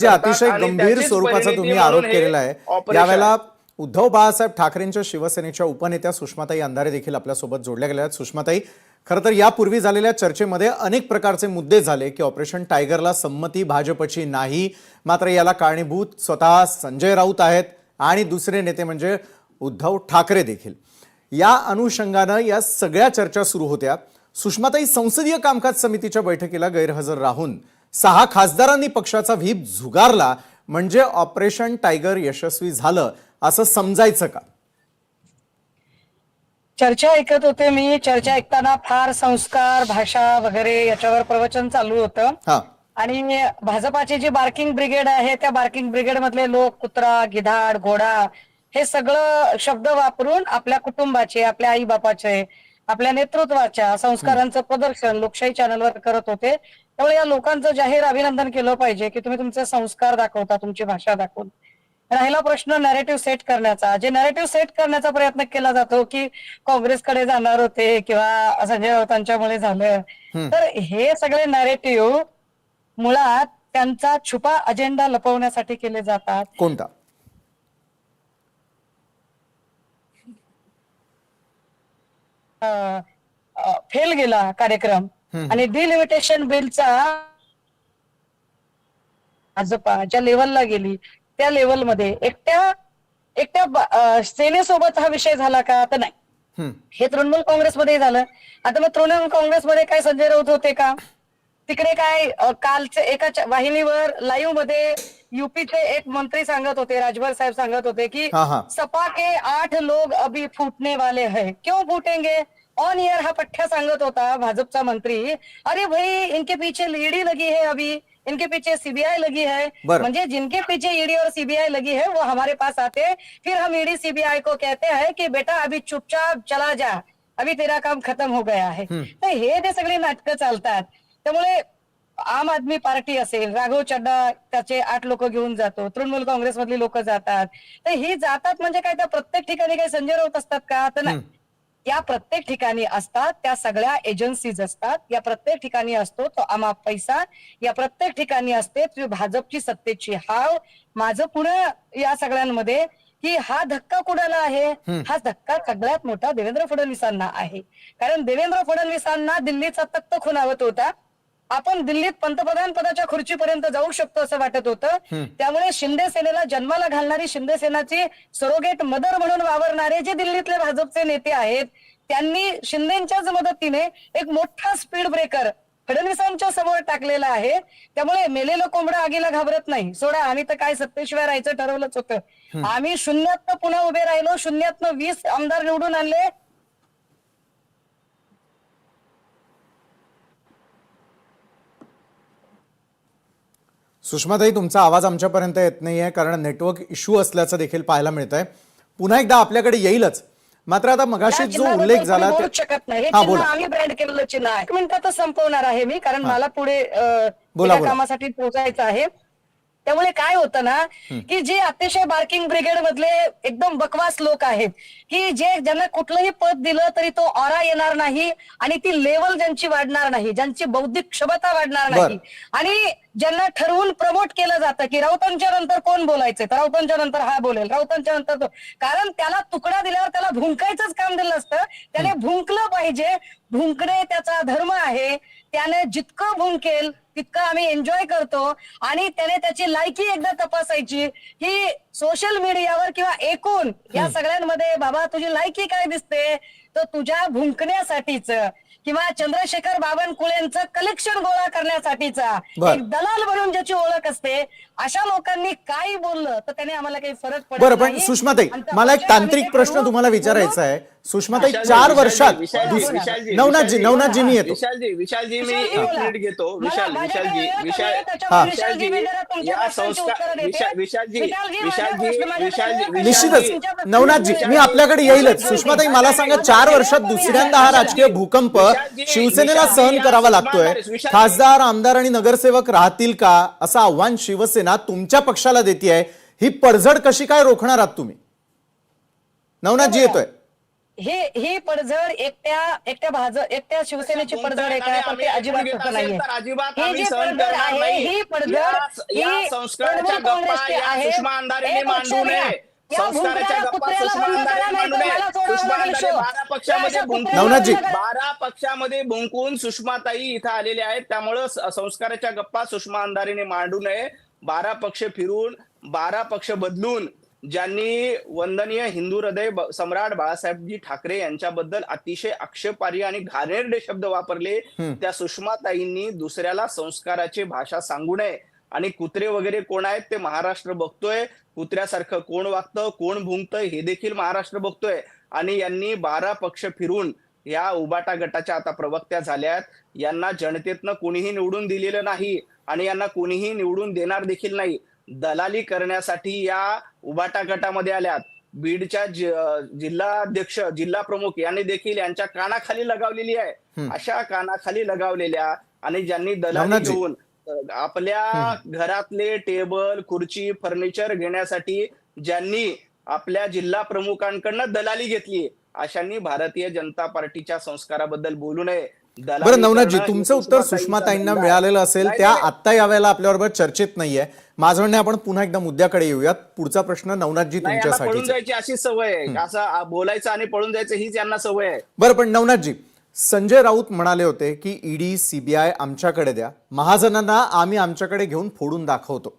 जे अतिशय गंभीर स्वरूपाचा तुम्ही आरोप केलेला आहे, यावेळेला उद्धव बाळासाहेब ठाकरेंच्या शिवसेनेच्या उपनेत्या सुषमाताई अंधारे देखील आपल्यासोबत जोडल्या गेल्या आहेत। सुषमाताई, खरं तर यापूर्वी झालेल्या चर्चेमध्ये अनेक प्रकारचे मुद्दे झाले की ऑपरेशन टायगरला संमती भाजपची नाही, मात्र याला कारणीभूत स्वतः संजय राऊत आहेत आणि दुसरे नेते म्हणजे उद्धव ठाकरे देखील। या अनुषंगाने या सगळ्या चर्चा सुरू होत्या। सुषमाताई, संसदीय कामकाज समितीच्या बैठकीला गैरहजर राहून 6 खासदारांनी पक्षाचा व्हीप झुगारला, म्हणजे ऑपरेशन टायगर यशस्वी झालं असं समजायचं का? चर्चा ऐकत होते मी। चर्चा ऐकताना फार संस्कार, भाषा वगैरे याच्यावर प्रवचन चालू होतं आणि भाजपाची जी बार्किंग ब्रिगेड आहे त्या बार्किंग ब्रिगेड मधले लोक कुत्रा, गिधाड, घोडा हे सगळं शब्द वापरून आपल्या कुटुंबाचे, आपल्या आई बापाचे, आपल्या नेतृत्वाच्या संस्कारांचं प्रदर्शन लोकशाही चॅनलवर करत होते। त्यामुळे या लोकांचं जाहीर अभिनंदन केलं पाहिजे की तुम्ही तुमचे संस्कार दाखवता, तुमची भाषा दाखवून। राहिला प्रश्न नॅरेटिव्ह सेट करण्याचा, जे नॅरेटिव्ह सेट करण्याचा प्रयत्न केला जातो की काँग्रेसकडे जाणार होते किंवा संजय राऊतांच्यामुळे झालं, तर हे सगळे नॅरेटिव्ह मुळात त्यांचा छुपा अजेंडा लपवण्यासाठी केले जातात। कोणता? फेल गेला कार्यक्रम आणि डिलिमिटेशन बिलचा भाजपा ज्या लेवलला गेली त्या लेवलमध्ये एकट्या सेनेसोबत हा विषय झाला का? तर नाही, हे तृणमूल काँग्रेसमध्ये झालं। आता मग तृणमूल काँग्रेसमध्ये काय संजय राऊत होते का? तिकडे काय कालचे एका वाहिनीवर लाईव्ह मध्ये यूपीचे एक मंत्री सांगत होते, राजभर साहेब सांगत होते की सपा के 8 लोग अभी फूटने वाले हैं, क्यों फूटेंगे? ऑन ईयर हा पठ्ठा सांगत होता भाजपचा मंत्री। अरे भाई, इनके पीछे ईडी लगी है, अभी इनके पीछे सीबीआई लगी है, म्हणजे जिनके पीछे ईडी और सीबीआई लगी है वो हमारे पास आते, फिर हम ईडी सीबीआई को कहते हैं कि बेटा अभी चुपचाप चला जा, अभी तेरा काम खत्म हो गया है। तर हे ते सगळे नाटकं चालतात। त्यामुळे आम आदमी पार्टी असेल, राघव चड्डा त्याचे 8 लोक घेऊन जातो, तृणमूल काँग्रेस मधली लोक जातात, तर ही जातात म्हणजे काय त्या प्रत्येक ठिकाणी काही संजय राऊत असतात का? तर नाही, या प्रत्येक ठिकाणी असतात त्या सगळ्या एजन्सीज असतात, या प्रत्येक ठिकाणी असतो तो अमाप पैसा, या प्रत्येक ठिकाणी असते भाजपची सत्तेची हाव। माझं पुढे या सगळ्यांमध्ये की हा धक्का कुणाला आहे? हा धक्का सगळ्यात मोठा देवेंद्र फडणवीसांना आहे। कारण देवेंद्र फडणवीसांना दिल्लीचा तख्त खुणावत होता, आपण दिल्लीत पंतप्रधान पदाच्या खुर्चीपर्यंत जाऊ शकतो असं वाटत होतं। त्यामुळे शिंदे सेनेला जन्माला घालणारी, शिंदे सेनाची सरोगेट मदर म्हणून वावरणारे जे दिल्लीतले भाजपचे नेते आहेत, त्यांनी शिंदेच्याच मदतीने एक मोठा स्पीड ब्रेकर फडणवीसांच्या समोर टाकलेला आहे। त्यामुळे मेलेलं कोंबडं आगीला घाबरत नाही। सोडा, आम्ही तर काय सत्तेशिवाय राहायचं ठरवलंच होतं। आम्ही शून्यातनं पुन्हा उभे राहिलो, शून्यातनं 20 आमदार निवडून आणले। सुषमाताई, तुमचा आवाज आमच्यापर्यंत येत नाहीये कारण नेटवर्क इश्यू असल्याचं देखील पाहायला मिळतंय। पुन्हा एकदा आपल्याकडे येईलच, मात्र आता मगाशी जो उल्लेख झाला बोलू शकत नाही, आम्ही ब्रँड केलेलं चिन्ह आहे। 1 मिनिटातच संपवणार आहे मी, कारण मला पुढे कामासाठी पोहोचायचं आहे। त्यामुळे काय होतं ना की जे अतिशय बार्किंग ब्रिगेड मधले एकदम बकवास लोक आहेत की ज्यांना कुठलंही पद दिलं तरी तो ऑरा येणार नाही आणि ती लेवल ज्यांची वाढणार नाही, ज्यांची बौद्धिक क्षमता वाढणार नाही, आणि ज्यांना ठरवून प्रमोट केलं जातं की राऊतांच्या नंतर कोण बोलायचंय, तर राऊतांच्या नंतर हा बोलेल, राऊतांच्या नंतर तो, कारण त्याला तुकडा दिल्यावर त्याला भुंकायचंच काम दिलं असतं। त्याने भुंकलं पाहिजे, भुंकणे त्याचा धर्म आहे। त्याने जितकं भुंकेल तितकं आम्ही एन्जॉय करतो, आणि त्याने त्याची लायकी एकदा तपासायची की सोशल मीडियावर किंवा एकूण या सगळ्यांमध्ये बाबा तुझी लायकी काय दिसते, तर तुझ्या भुंकण्यासाठीच किंवा चंद्रशेखर बावनकुळेंचं कलेक्शन गोळा करण्यासाठीचा एक दलाल म्हणून ज्याची ओळख असते, अशा लोकांनी काही बोललं तर त्याने आम्हाला काही फरक पडत नाही। पण सुषमाताई, मला एक तांत्रिक प्रश्न तुम्हाला विचारायचा आहे। सुषमाताई, 4 वर्षात नवनाथजी मी येतो। विशालजी मी 1 मिनिट घेतो। निश्चितच नवनाथजी, मी आपल्याकडे येईलच। सुषमाताई, मला सांगा, 4 वर्षात दुसऱ्यांदा हा राजकीय भूकंप शिवसेनेला सहन करावा लागतोय। खासदार, आमदार आणि नगरसेवक राहतील का असं आव्हान शिवसेना तुमच्या पक्षाला देते आहे। ही पडझड कशी काय रोखणार आहात तुम्ही? नवनाथजी येतोय। ही पडझड एकट्या भाजप एकट्या शिवसेनेची पडझड आहे का? तर ते अजिबात तसं नाहीये. अजिबात ही आम्ही जी सहन पडझड करणार आहे नाही. ही पडझड या ही संस्काराच्या तृणमूल गप्पा काँग्रेसची या आहे. सुषमा अंधारेंनी एक मांडू लक्षात घ्या. नये. या संस्काराच्या भुंकणाऱ्या गप्पा कुत्र्याला सुषमा बंद करा, अंधारेंनी नाही मांडू तर नये. मला सोडावं सुषमा लागेल अंधारे शो. 12 पक्षामध्ये त्या अशा भुंकून कुत्र्याला नवनाथजी. बंद करा. 12 पक्षामध्ये भुंकून सुषमाताई इथं आलेल्या आहेत. त्यामुळं संस्काराच्या गप्पा सुषमा अंधारेने मांडू नये. 12 पक्ष फिरून 12 पक्ष बदलून ज्यांनी वंदनीय हिंदू हृदय सम्राट बाळासाहेबजी ठाकरे यांच्याबद्दल अतिशय आक्षेपार्ह आणि घाणेरडे शब्द वापरले, त्या सुषमाताईंनी दुसऱ्याला संस्काराची भाषा सांगू नये. आणि कुत्रे वगैरे कोण आहेत ते महाराष्ट्र बघतोय. कुत्र्यासारखं कोण वागतं, कोण भुंकतंय हे देखील महाराष्ट्र बघतोय. आणि यांनी 12 पक्ष फिरून या उबाटा गटाच्या आता प्रवक्त्या झाल्यात. यांना जनतेतनं कोणीही निवडून दिलेलं नाही आणि यांना कोणीही निवडून देणार देखील नाही. दलाली करण्यासाठी या उबाटा गटामध्ये आल्यात. बीडच्या जिल्हाध्यक्ष जिल्हा प्रमुख यांनी देखील यांच्या कानाखाली लगावलेली आहे. अशा कानाखाली लगावलेल्या आणि ज्यांनी दलाली नवनाथजी. घेऊन आपल्या घरातले टेबल खुर्ची फर्निचर घेण्यासाठी ज्यांनी आपल्या जिल्हा प्रमुखांकडनं दलाली घेतली, अशांनी भारतीय जनता पार्टीच्या संस्काराबद्दल बोलू नये. बरं नवनाथजी, तुमचं उत्तर सुषमाताईंना मिळालेलं असेल, त्या आत्ता यावेळेला आपल्याबरोबर चर्चेत नाहीये. माझं म्हणणं आपण पुन्हा एकदा मुद्द्याकडे येऊयात. पुढचा प्रश्न नवनाथजी पळून तुमच्यासाठी. जायची अशी सवय आहे. असं बोलायचं आणि पळून जायचं हीच यांना सवय आहे. बरं, पण नवनाथजी, संजय राऊत म्हणाले होते की ईडी सीबीआय आमच्याकडे द्या, महाजनांना आम्ही आमच्याकडे घेऊन फोडून दाखवतो.